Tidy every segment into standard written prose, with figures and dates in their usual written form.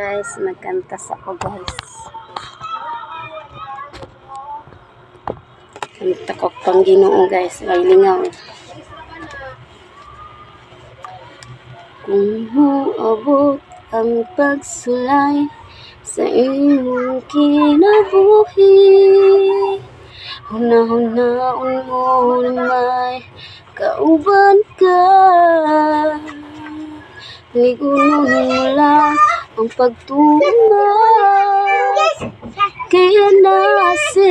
Guys, magkantas ako guys. Kanta ko pang Ginoo guys. Ay lingaw. Kung moabot ang pagsulay sa imong kinabuhi, huna-hunaon mo may kauban ka. Ligunon mo lang ang pagtumas, kaya na si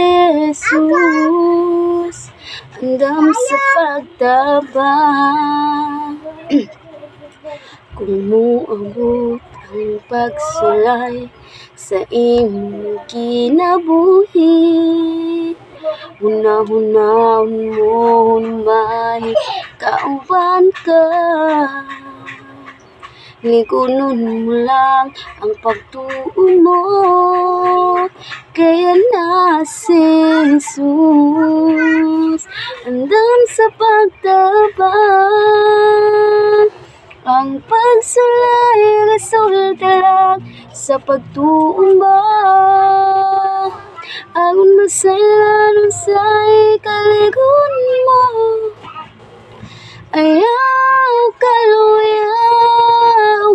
Jesus andam sa pagtabang. Kung moabot ang pagsulay sa imong kinabuhi, huna-hunaon mo may kauban ka. Ligunon mo lang ang pagtuo mo, kaya na si Jesus andam sa pagtabang. Ang pagsulay resulta lang sa pagtuo mo, aron masayran sa ikaligon mo. Ayaw kaluyaw,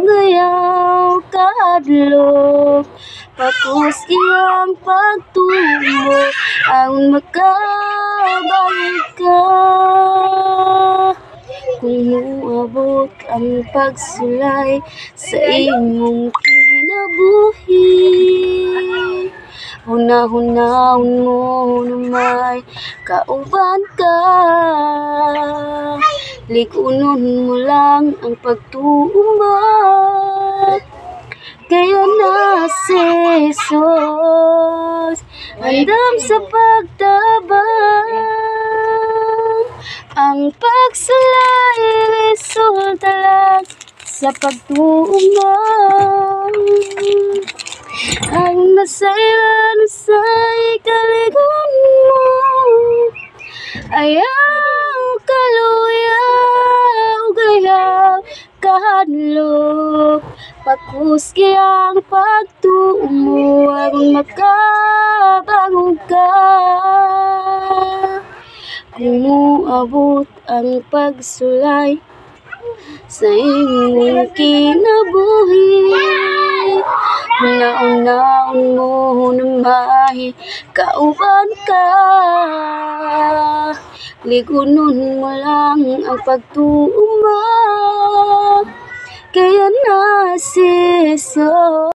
gayaw kahadlok, pakus iyang pagtumo, ang makabalik ka. Kung moabot ang pagsulay sa imong kinabuhi, huna-hunaon mo na may kauban ka. Ligunon mo lang ang pagtuo mo, kaya na si Jesus andam sa pagtabang. Ang pagsulay resulta lang sa pagtuo mo, ang masayran sa ikaligon mo. Ayaw kaluyaw, gayaw kahadlok, pakus kiyang pagtuo mo, ang makabangon ka. Kung moabot ang pagsulay sa imong kinabuhi, huna-hunaon mo na may kauban ka. Ligunon mo lang ang pagtuo mo, kaya na si Jesus